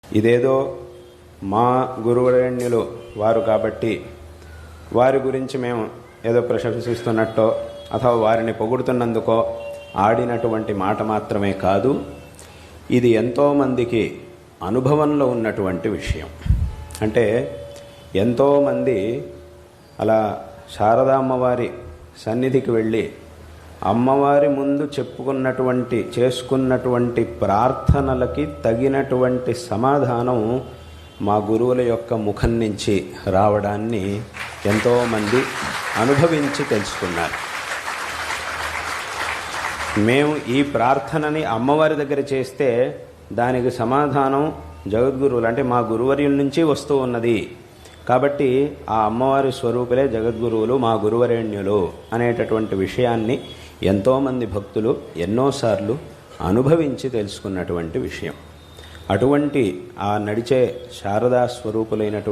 ఇదేదో మా గురువరేణ్యులు వారు కాబట్టి వారి గురించి మేము ఏదో ప్రశంసిస్తున్నట్టో అథవా వారిని పొగుడుతున్నందుకో ఆడినటువంటి మాట మాత్రమే కాదు, ఇది ఎంతోమందికి అనుభవంలో ఉన్నటువంటి విషయం. అంటే ఎంతోమంది అలా శారదా అమ్మవారి సన్నిధికి వెళ్ళి అమ్మవారి ముందు చేసుకున్నటువంటి ప్రార్థనలకి తగినటువంటి సమాధానం మా గురువుల యొక్క ముఖం నుంచి రావడాన్ని ఎంతోమంది అనుభవించి తెలుసుకున్నారు. మేము ఈ ప్రార్థనని అమ్మవారి దగ్గర చేస్తే దానికి సమాధానం జగద్గురువులు అంటే మా గురువర్యుల నుంచి వస్తూ ఉన్నది కాబట్టి ఆ అమ్మవారి స్వరూపులే జగద్గురువులు, మా గురువరేణ్యులు అనేటటువంటి విషయాన్ని ఎంతోమంది భక్తులు ఎన్నోసార్లు అనుభవించి తెలుసుకున్నటువంటి విషయం. అటువంటి ఆ నడిచే శారదా స్వరూపులైనటువంటి